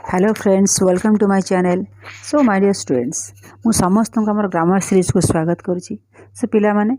Hello friends, welcome to my channel. So my dear students, मु समस्त को हमर ग्रामर सीरीज को स्वागत करुच्ची। सो पिला माने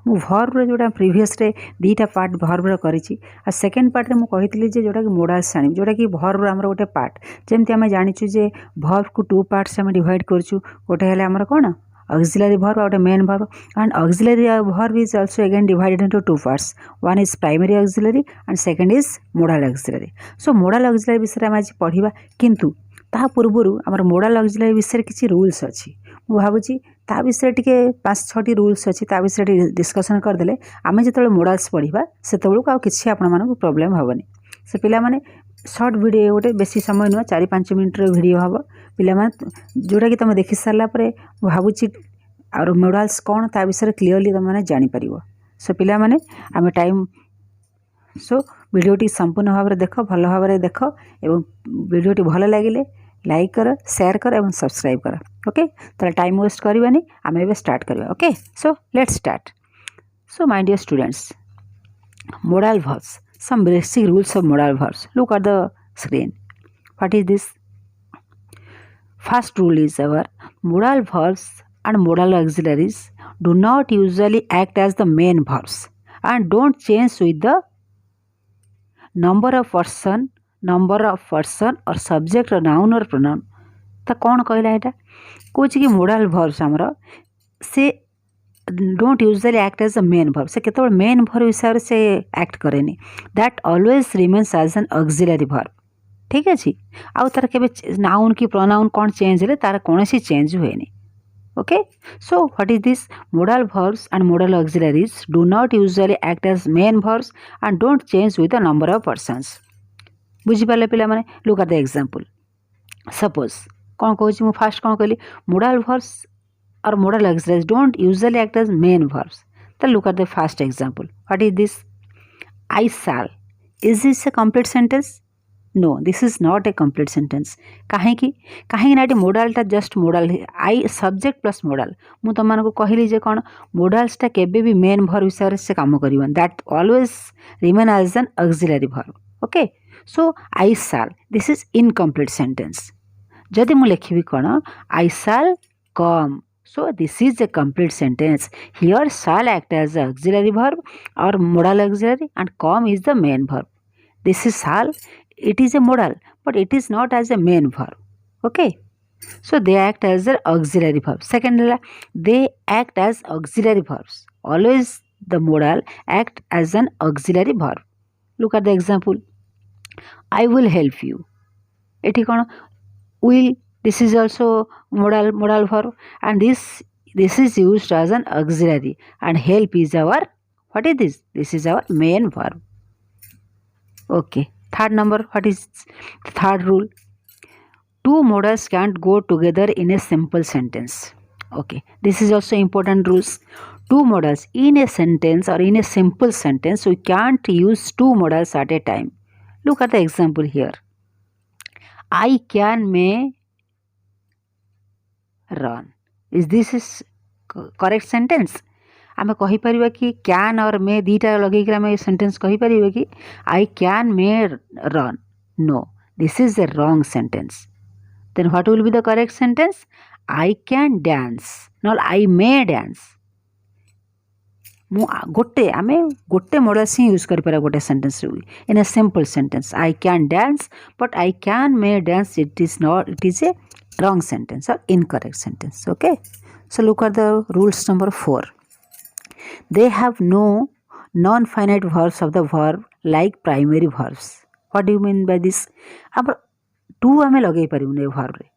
मु वर्ब रे जोटा प्रीवियस रे दीटा पार्ट वर्ब रे करिछि आ सेकंड पार्ट रे मु कहितली जे जोटा कि मोडाल्स आनी जोटा कि वर्ब रे हमर गोटे पार्ट जेमति हमें जानिछु जे वर्ब को टू पार्ट्स हमें डिवाइड करछु। गोटे हेले हमर कोन auxiliary verb और main verb, and auxiliary verb is also again divided into two parts. One is primary auxiliary and second is modal auxiliary. So modal auxiliary विषय में आज पढ़िबा, किंतु ता पूर्वरु हमर modal auxiliary विषय किछि रूल्स अछि। मु भाबुची ता विषय टिके 5-6 रूल्स अछि, ता विषय डिस्कशन कर देले आमे जतले मोडाल्स पढ़िबा सेतबेलु का किछि आपन मानको प्रॉब्लम होबनी। से पिला माने शॉर्ट वीडियो गोटे बेसी समय नुह 4-5 मिनट वीडियो हम पिला जोटा कि तुम देखि सारा पर भावुची और मोडाल्स कौन ता विषय क्लीयरली तुम मैंने जापर। सो पिला माने आमे टाइम सो वीडियोटी संपूर्ण भाव में देख, भल भाव में देख एवं वीडियोटी भल लगे लाइक कर, शेयर कर एवं सब्सक्राइब कर। ओके, तो टाइम वेस्ट करवानी, आम ए स्टार्ट करवा। Okay, so let's start. So my dear students, modal verbs, some basic rules of modal verbs. Look at the screen. What is this? First rule is our modal verbs and modal auxiliaries do not usually act as the main verbs and don't change with the number of person or subject or noun or pronoun. तो कौन कहला एटा कुछ कि modal verbs हमरो से don't usually act as a main verb, से केतबेल main verb हिसाब से एक्ट करेनी, that always remains as an auxiliary verb. ठीक अछि, आउ तार केबे नाउन की प्रोनाउन कोन चेंज हेले तार कोनोसी चेंज होएनी। Okay, so what is this? Modal verbs and modal auxiliaries do not usually act as main verbs and don't change with the number of persons. बुझि पाले पिला माने? Look at the example. Suppose कोन कहूची मु first कोन कहली modal verbs or modal auxiliaries don't usually act as main verbs. Then look at the first example. What is this? I shall. Is this a complete sentence? No, this is not a complete sentence. कहीं ना modal टा just modal I subject plus modal मु तुम मानको कहली जे कोन modals टा केबे भी मेन वर्ब हिसाब से काम करिवन, that always remain as an auxiliary verb. Okay, so I shall, this is incomplete sentence. जदि मु लिखिबी कोन आई शैल कम, so this is a complete sentence. Here shall act as the auxiliary verb or modal auxiliary and come is the main verb. This is shall, it is a modal but it is not as a main verb. Okay, so they act as the auxiliary verb. Second, they act as auxiliary verbs. Always the modal act as an auxiliary verb. Look at the example. I will help you. Eti kono will, this is also modal verb and this is used as an auxiliary and help is our, what is this? This is our main verb. Okay, third number, what is third rule? Two modals can't go together in a simple sentence. Okay, this is also important rules. Two modals in a sentence or in a simple sentence, we can't use two modals at a time. Look at the example here. I can, may run. Is this is correct sentence? आमे कहि परिबा कि can और मे दीटा लगे कि आमे sentence कहि परिबा कि I can may run? No, this is the wrong sentence. Then what will be the correct sentence? I can dance, not I may dance. मु गोटे आमे गोटे मॉडल से यूज करि पारा गोटे sentence in a simple sentence. I can dance but I can may dance, it is not, it is a wrong sentence or incorrect sentence. Okay, so look at the rules number 4. They have no non-finite verbs of the verb like primary verbs. What do you mean by this? अब to आमे लगे परिबने verb रे,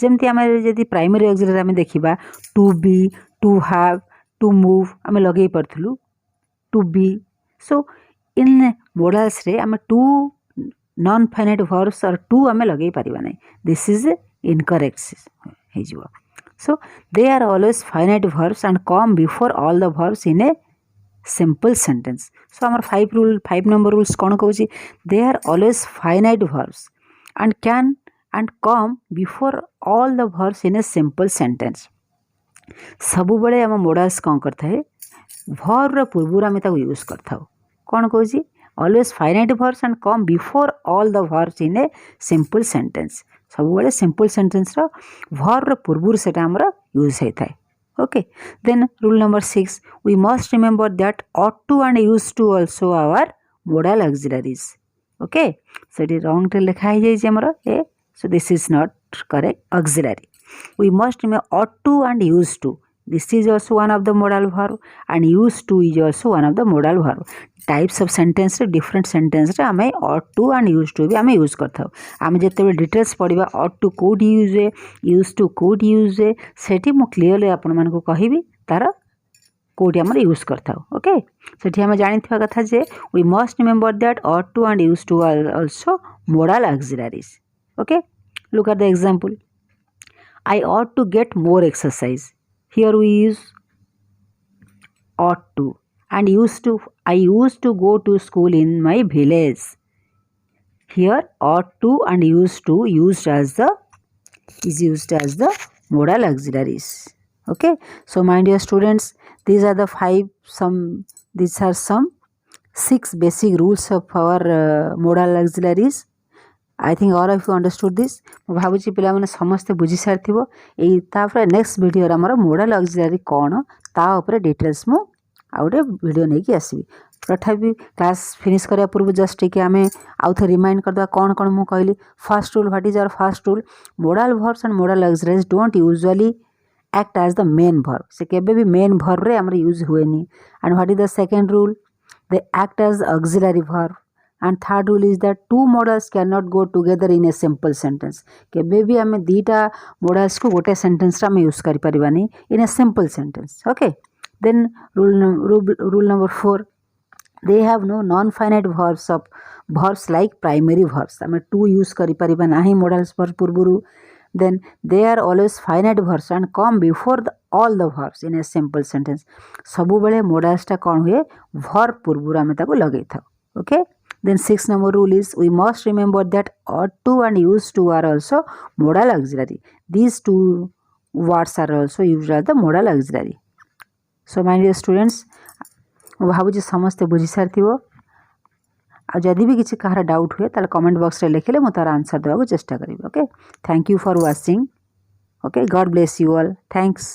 जेमति आमे जदि primary auxiliary आमे देखिबा to be, to have, to move आमे लगे परथलु to be. So in modals रे आमे टू नॉन फाइनाइट verbs और टू आमे लगे परिबा नै, this is incorrect. So they are always finite verbs and come before all the verbs in a simple sentence. So our 5 number rules कौन कहूची? They are always finite verbs and can and come before all the verbs in a simple sentence. सबु बड़े आम modals कौन करता है, verb रा पूर्वरु आमे ताको यूज करथाउ। कौन कहूची? always finite verbs and come before all the verbs in a simple sentence. सब बेले simple sentence रो verb रो पूर्वरु सेटा हमर यूज होता है. Okay, then rule number 6, we must remember that ought to and used to also our modal auxiliaries. Okay, so it is wrong to लिखा है हमर ए, so this is not correct. Auxiliary, we must remember ought to and used to. This is also one of the modal verb and used to is also one of the modal verb. Types of sentence रे different sentence रे आमे ought to and used to भी आमे use करथाउ. आमे जेतेबे details पढ़िबा ought to कोड यूज है, used to कोड यूज है, सेठी मु क्लियरली आपण मानको कहिबी तार कोड हमर यूज करथाउ. ओके, सेठी आमे जानिथबा कथा जे we must remember that ought to and used to are also modal auxiliaries. Okay, look at the example. I ought to get more exercise. Here we use ought to and used to. I used to go to school in my village. Here ought to and used to is used as the modal auxiliaries. Okay, so my dear students, these are the these are some 6 basic rules of our modal auxiliaries. I think all of you understood this. ମୁଁ ଭାବୁଛି ପିଲାମାନେ ସମସ୍ତେ ବୁଝି ସାରିଥିବ. ଏଇ ତାପରେ next ଭିଡ଼ିଓରେ ଆମର modal auxiliary କ'ଣ ତା ଉପରେ ଡିଟେଲ୍ସ ମୁଁ ଆଉ ଗୋଟେ ଭିଡ଼ିଓ ନେଇକି ଆସିବି. ତଥାପି କ୍ଲାସ୍ ଫିନିଶ୍ କରିବା ପୂର୍ବରୁ ଜଷ୍ଟ ଟିକେ ଆମେ ଆଉ ଥରେ ରିମାଇଣ୍ଡ କରିଦେବା କ'ଣ କ'ଣ ମୁଁ କହିଲି. First rule, what is our first rule? Modal verbs and modal auxiliaries don't usually act as the main verb. ସେ କେବେ ବି main verb ରେ ଆମର ୟୁଜ୍ ହୁଏନି. and what is the second rule? They act as auxiliary verb. and third rule is that two modals cannot go together in a simple sentence. केबे भी हमें दीटा modals को गोटे sentence रा में यूज करि परिबानी in a simple sentence. Okay, then rule number 4, they have no non finite verbs like primary verbs. हमें to use करि परिबा नाही modals पर पूर्वरु. then they are always finite verbs and come before all the verbs in a simple sentence. सबु बेले modals टा कोन हुए verb पूर्वरु हमें ताको लगै थाउ. Okay, then 6 number rule is we must remember that ought to and used to are also modal auxiliary. These two words are also used as the modal auxiliary. So my dear students, ମୁଁ ଭାବୁଛି ସମସ୍ତେ ବୁଝି ସାରିଥିବ. ଆଉ ଯଦି ବି କିଛି କାହାର doubt ହୁଏ ତାହେଲେ କମେଣ୍ଟ ବକ୍ସରେ ଲେଖିଲେ ମୁଁ ତାର ଆନ୍ସର ଦେବାକୁ ଚେଷ୍ଟା କରିବି. Okay, thank you for watching. Okay, God bless you all. Thanks.